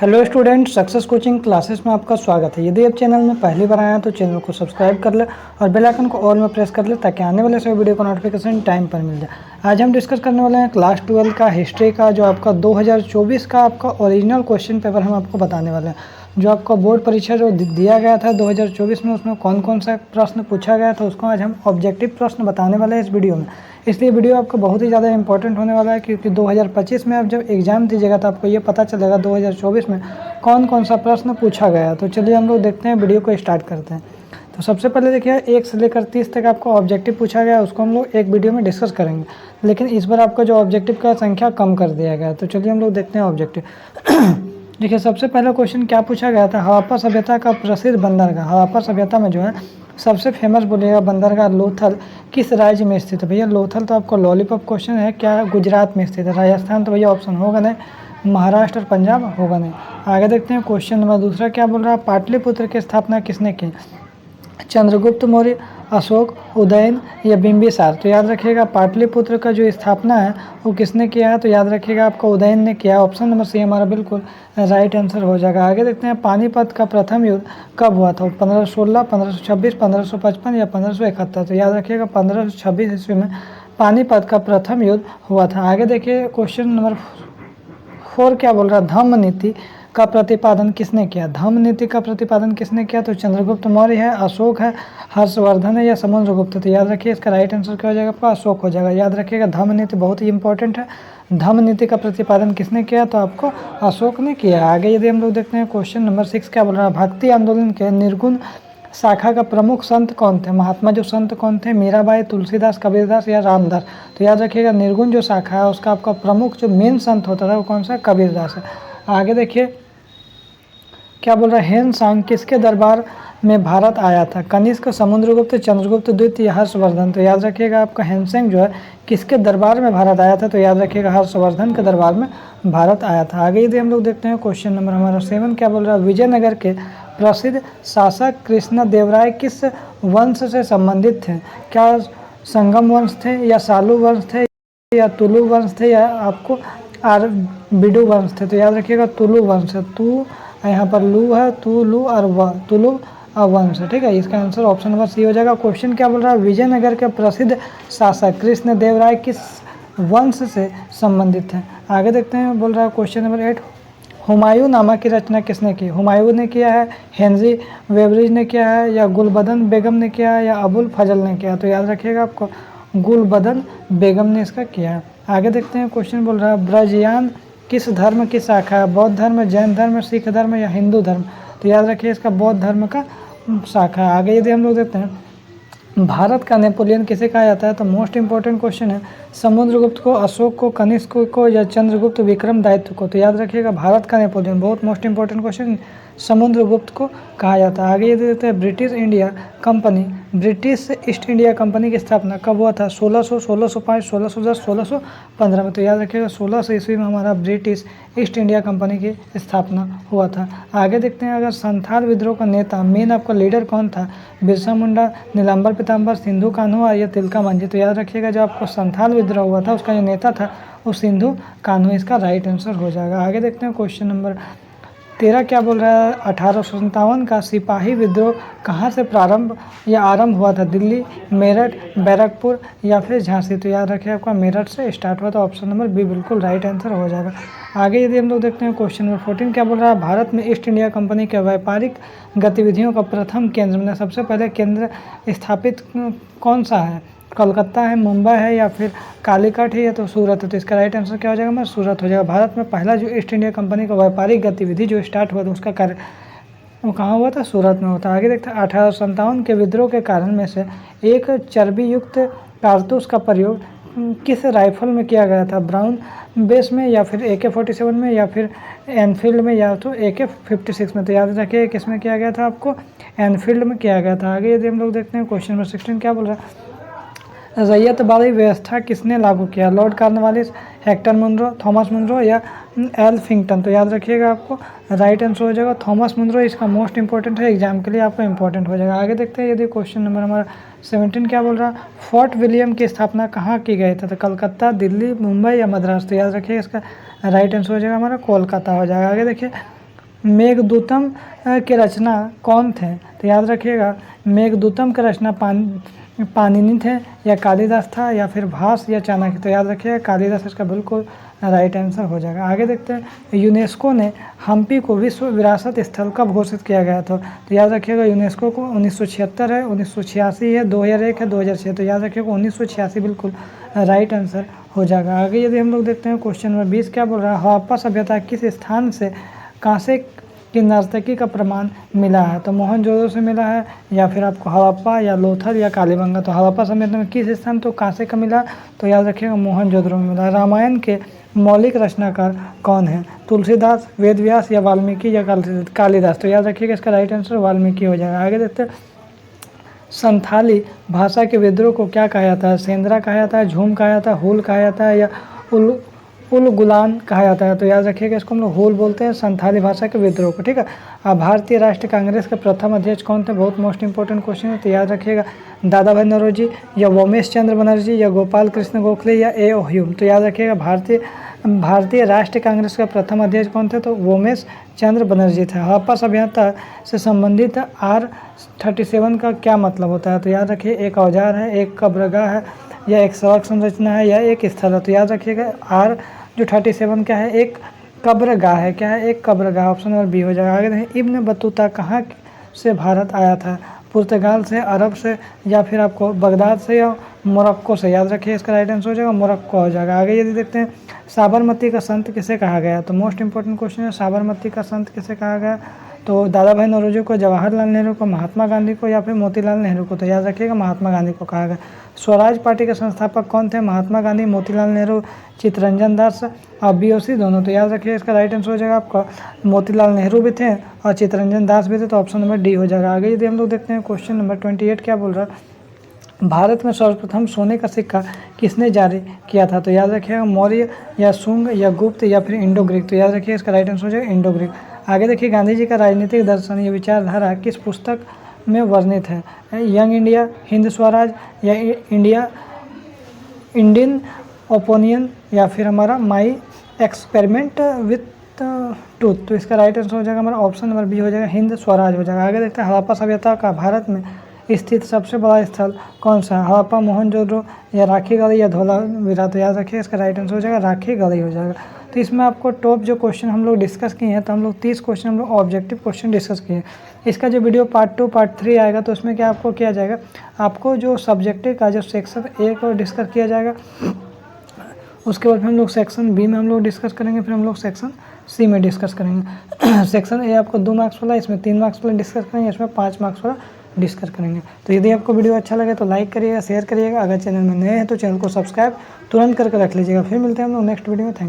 Hello student, success coaching classes में आपका स्वागत है। यदि आप चैनल में पहली बार आए हैं तो चैनल को सब्सक्राइब कर ले और बेल आइकन को ऑल में प्रेस कर ले ताकि आने वाले सभी वीडियो का नोटिफिकेशन टाइम पर मिल जाए। आज हम डिस्कस करने वाले हैं क्लास 12 का हिस्ट्री का, जो आपका 2024 का आपका ओरिजिनल क्वेश्चन पेपर हम आपको बताने वाले हैं। जो आपका बोर्ड परीक्षा जो दिया गया था 2024 में, उसमें कौन कौन सा प्रश्न पूछा गया था उसको आज हम ऑब्जेक्टिव प्रश्न बताने वाले हैं इस वीडियो में। इसलिए वीडियो आपका बहुत ही ज़्यादा इंपॉर्टेंट होने वाला है, क्योंकि 2025 में आप जब एग्ज़ाम दीजिएगा तो आपको ये पता चलेगा 2024 में कौन कौन सा प्रश्न पूछा गया। तो चलिए हम लोग देखते हैं, वीडियो को स्टार्ट करते हैं। तो सबसे पहले देखिए 1 से लेकर 30 तक आपको ऑब्जेक्टिव पूछा गया, उसको हम लोग एक वीडियो में डिस्कस करेंगे, लेकिन इस बार आपका जो ऑब्जेक्टिव का संख्या कम कर दिया गया। तो चलिए हम लोग देखते हैं ऑब्जेक्टिव। देखिए सबसे पहला क्वेश्चन क्या पूछा गया था, हड़प्पा सभ्यता का प्रसिद्ध बंदरगाह, हड़प्पा सभ्यता में जो है सबसे फेमस बोलिएगा बंदरगाह लोथल किस राज्य में स्थित है। भैया लोथल तो आपको लॉलीपॉप क्वेश्चन है, क्या गुजरात में स्थित है। राजस्थान तो भैया ऑप्शन होगा नहीं, महाराष्ट्र और पंजाब होगा नहीं। आगे देखते हैं क्वेश्चन नंबर दूसरा क्या बोल रहा है, पाटलिपुत्र की स्थापना किसने की, चंद्रगुप्त मौर्य, अशोक, उदयन या बिंबिसार। तो याद रखिएगा पाटलिपुत्र का जो स्थापना है वो किसने किया है, तो याद रखिएगा आपको उदयन ने किया। ऑप्शन नंबर सी हमारा बिल्कुल राइट आंसर हो जाएगा। आगे देखते हैं पानीपत का प्रथम युद्ध कब हुआ था, 1516, 1526, 1555 या 1571। तो याद रखिएगा 1526 ईस्वी में पानीपत का प्रथम युद्ध हुआ था। आगे देखिए क्वेश्चन नंबर 4 क्या बोल रहा है, धम्म नीति का प्रतिपादन किसने किया, धम्म नीति का प्रतिपादन किसने किया। तो चंद्रगुप्त मौर्य है, अशोक है, हर्षवर्धन है या समुद्रगुप्त। तो याद रखिए इसका राइट आंसर क्या हो जाएगा आपका, अशोक हो जाएगा। याद रखिएगा धम्म नीति बहुत ही इंपॉर्टेंट है, धम्म नीति का प्रतिपादन किसने किया, तो आपको अशोक ने किया। आगे यदि हम लोग देखते हैं क्वेश्चन नंबर 6 क्या बोल रहा है, भक्ति आंदोलन के निर्गुण शाखा का प्रमुख संत कौन थे, महात्मा जो संत कौन थे, मीराबाई, तुलसीदास, कबीरदास या रामदास। तो याद रखिएगा निर्गुण जो शाखा है उसका आपका प्रमुख जो मेन संत होता था वो कौन सा, कबीरदास है। आगे देखिए क्या बोल रहा है, हेन सांग किसके दरबार में भारत आया था, कनिष्क, समुद्रगुप्त, चंद्रगुप्त द्वितीय या हर्षवर्धन। तो याद रखिएगा आपका हेनसेंग जो है किसके दरबार में भारत आया था, तो याद रखिएगा हर्षवर्धन के दरबार में भारत आया था। आगे यदि हम लोग देखते हैं क्वेश्चन नंबर हमारा 7 क्या बोल रहा है, विजयनगर के प्रसिद्ध शासक कृष्णदेवराय किस वंश से संबंधित थे, क्या संगम वंश थे या सालू वंश थे या तुलु वंश थे या आपको आरबिडु वंश थे। तो याद रखिएगा तुलु वंश है, तू यहाँ पर लू है, तू लू और व तुलु वंश है, ठीक है। इसका आंसर ऑप्शन नंबर सी हो जाएगा। क्वेश्चन क्या बोल रहा है, विजयनगर के प्रसिद्ध शासक कृष्णदेवराय किस वंश से संबंधित हैं। आगे देखते हैं, बोल रहा है क्वेश्चन नंबर 8, हुमायूं नामा की रचना किसने की, हुमायूं ने किया है, हेनरी वेबरिज ने किया है या गुलबदन बेगम ने किया है या अबुल फजल ने किया। तो याद रखिएगा आपको गुलबदन बेगम ने इसका किया है। आगे देखते हैं क्वेश्चन बोल रहा है, ब्रजयान किस धर्म की शाखा है, बौद्ध धर्म, जैन धर्म, सिख धर्म या हिंदू धर्म। तो याद रखिए इसका बौद्ध धर्म का शाखा है। आगे यदि हम लोग देखते हैं, भारत का नेपोलियन किसे कहा जाता है, तो मोस्ट इंपॉर्टेंट क्वेश्चन है, समुद्रगुप्त को, अशोक को, कनिष्क को या चंद्रगुप्त विक्रमदायित्व को। तो याद रखिएगा भारत का नेपोलियन बहुत मोस्ट इंपॉर्टेंट क्वेश्चन समुद्रगुप्त को कहा जाता है। आगे ये देते हैं, British India company, British east India company की स्थापना कब हुआ था, 1600, 1605, 1610, 1615 में। तो याद रखिएगा 1600 ईस्वी में हमारा ब्रिटिश ईस्ट इंडिया कंपनी की स्थापना हुआ था। आगे देखते हैं, अगर संथाल विद्रोह का नेता मेन आपका लीडर कौन था, बिरसा मुंडा, नीलांबर पीताम्बर, सिंधु कान्हू या तिलका मंझी। तो याद रखिएगा जो आपको संथाल विद्रोह हुआ था उसका जो नेता था वो सिंधु कान्हू, इसका राइट आंसर हो जाएगा। आगे देखते हैं क्वेश्चन नंबर 13 क्या बोल रहा है, 1857 का सिपाही विद्रोह कहाँ से प्रारंभ या आरंभ हुआ था, दिल्ली, मेरठ, बैरकपुर या फिर झांसी। तो याद रखिए आपका मेरठ से स्टार्ट हुआ था, ऑप्शन नंबर बी बिल्कुल राइट आंसर हो जाएगा। आगे यदि हम लोग देखते हैं क्वेश्चन नंबर 14 क्या बोल रहा है, भारत में ईस्ट इंडिया कंपनी के व्यापारिक गतिविधियों का प्रथम केंद्र में सबसे पहले केंद्र स्थापित कौन सा है, कोलकाता है, मुंबई है या फिर कालीकट है या तो सूरत है। तो इसका राइट आंसर क्या हो जाएगा हमारा, सूरत हो जाएगा। भारत में पहला जो ईस्ट इंडिया कंपनी का व्यापारिक गतिविधि जो स्टार्ट हुआ था उसका कार्य वो कहाँ हुआ था, सूरत में होता है। आगे देखते हैं, 1857 के विद्रोह के कारण में से एक चर्बी युक्त कारतूस का प्रयोग किस राइफल में किया गया था, ब्राउन बेस में या फिर AK-47 में या फिर एनफील्ड में या तो AK-56 में। तो याद रखिए किस में किया गया था, आपको एनफील्ड में किया गया था। आगे यदि हम लोग देखते हैं क्वेश्चन नंबर 16 क्या बोल रहा है, रैयतवाड़ी व्यवस्था किसने लागू किया, Lord Cornwallis, Hector Munro, Thomas Munro या एल्फिंगटन। तो याद रखिएगा आपको राइट आंसर हो जाएगा थॉमस मुनरो, इसका मोस्ट इंपॉर्टेंट है, एग्जाम के लिए आपको इंपॉर्टेंट हो जाएगा। आगे देखते हैं, यदि क्वेश्चन नंबर हमारा 17 क्या बोल रहा है, फोर्ट विलियम की स्थापना कहाँ की गई था, तो कलकत्ता, दिल्ली, मुंबई या मद्रास। तो याद रखिए इसका राइट आंसर हो जाएगा हमारा कोलकाता हो जाएगा। आगे देखिए मेघदूतम के रचना कौन थे? तो याद रखिएगा मेघदूतम के रचना पाणिनि थे या कालिदास था या फिर भास या चाणक्य। तो याद रखिएगा कालिदास इसका बिल्कुल राइट आंसर हो जाएगा। आगे देखते हैं यूनेस्को ने हम्पी को विश्व विरासत स्थल कब घोषित किया गया था? तो याद रखिएगा यूनेस्को को 1976 है, 1986 है, 2001 है, 2006। तो याद रखिएगा 1986 बिल्कुल राइट आंसर हो जाएगा। आगे यदि हम लोग देखते हैं क्वेश्चन नंबर 20 क्या बोल रहा है, हड़प्पा सभ्यता किस स्थान से कांसे की नर्तकी का प्रमाण मिला है? तो मोहनजोदड़ो से मिला है या फिर आपको हड़प्पा या लोथल या कालीबंगा। तो हड़प्पा सभ्यता में किस स्थान तो कांसे का मिला? तो याद रखिएगा मोहनजोदड़ो में मिला। रामायण के मौलिक रचनाकार कौन है? तुलसीदास, वेदव्यास या वाल्मीकि या कालिदास। तो याद रखिएगा इसका राइट आंसर वाल्मीकि हो जाएगा। आगे देखते हैं संथाली भाषा के विद्रोह को क्या कहा जाता है? सेंद्रा कहा जाता है, झूम कहा जाता है, हुल कहा जाता है या उल गुलान कहा जाता है। तो याद रखिएगा इसको हम लोग हुल बोलते हैं संथाली भाषा के विद्रोह को। ठीक है। अब भारतीय राष्ट्रीय कांग्रेस के प्रथम अध्यक्ष कौन थे? बहुत मोस्ट इंपॉर्टेंट क्वेश्चन है। तो याद रखिएगा दादा भाई नौरोजी या वोमेश चंद्र बनर्जी या गोपाल कृष्ण गोखले या ए ओ ह्यूम। तो याद रखिएगा भारतीय राष्ट्रीय कांग्रेस का प्रथम अध्यक्ष कौन थे? तो वोमेश चंद्र बनर्जी थे। हड़प्पा सभ्यता से संबंधित R37 का क्या मतलब होता है? तो याद रखिए एक औजार है, एक कब्रगाह है या एक सड़क संरचना है या एक स्थल है। तो याद रखिएगा R37 क्या है? एक कब्रगाह है। क्या है? एक कब्रगाह। ऑप्शन नंबर बी हो जाएगा। आगे देखें इब्न बतूता कहाँ से भारत आया था? पुर्तगाल से, अरब से या फिर आपको बगदाद से या मोरक्को से। याद रखिए इसका राइट आंसर हो जाएगा मोरक्को हो जाएगा। आगे यदि देखते हैं साबरमती का संत किसे कहा गया? तो मोस्ट इंपॉर्टेंट क्वेश्चन है साबरमती का संत किसे कहा गया? तो दादा भाई नौरोजी को, जवाहरलाल नेहरू को, महात्मा गांधी को या फिर मोतीलाल नेहरू को। तो याद रखिएगा महात्मा गांधी को कहा गया। स्वराज पार्टी के संस्थापक कौन थे? महात्मा गांधी, मोतीलाल नेहरू, चित्तरंजन दास और BOC दोनों। तो याद रखिए इसका राइट आंसर हो जाएगा आपका मोतीलाल नेहरू भी थे और चित्तरंजन दास भी थे। तो ऑप्शन नंबर डी हो जाएगा। आगे यदि हम लोग देखते हैं क्वेश्चन नंबर 28 क्या बोल रहा है, भारत में सर्वप्रथम सोने का सिक्का किसने जारी किया था? तो याद रखिएगा मौर्य या शुंग या गुप्त या फिर इंडो ग्रीक। तो याद रखिए इसका राइट आंसर हो जाएगा इंडो ग्रीक। आगे देखिए गांधी जी का राजनीतिक दर्शन या विचारधारा किस पुस्तक में वर्णित है? यंग इंडिया, हिंद स्वराज या इंडियन ओपिनियन या फिर हमारा माई एक्सपेरिमेंट विथ ट्रूथ। तो इसका राइट आंसर हो जाएगा हमारा ऑप्शन नंबर बी हो जाएगा हिंद स्वराज हो जाएगा। आगे देखते हैं हड़प्पा सभ्यता का भारत में स्थित सबसे बड़ा स्थल कौन सा है? हड़प्पा, मोहनजोदड़ो या राखी गढ़ी या धोलावीरा। तो याद रखिए इसका राइट आंसर हो जाएगा राखी गढ़ी हो जाएगा। तो इसमें आपको टॉप जो क्वेश्चन हम लोग डिस्कस किए हैं, तो हम लोग 30 क्वेश्चन हम लोग ऑब्जेक्टिव क्वेश्चन डिस्कस किए हैं। इसका जो वीडियो पार्ट 2 पार्ट 3 आएगा तो उसमें क्या आपको किया जाएगा, आपको जो सब्जेक्टिव का जो सेक्शन ए को डिस्कस किया जाएगा, उसके बाद हम लोग सेक्शन बी में हम लोग डिस्कस करेंगे, फिर हम लोग सेक्शन सी में डिस्कस करेंगे। सेक्शन ए आपको 2 मार्क्स वाला, इसमें 3 मार्क्स वाला डिस्कस करेंगे, इसमें 5 मार्क्स वाला डिस्कस करेंगे। तो यदि आपको वीडियो अच्छा लगे तो लाइक करिएगा, शेयर करिएगा। अगर चैनल में नए हैं तो चैनल को सब्सक्राइब तुरंत करके रख लीजिएगा। फिर मिलते हैं हम लोग नेक्स्ट वीडियो में। थैंक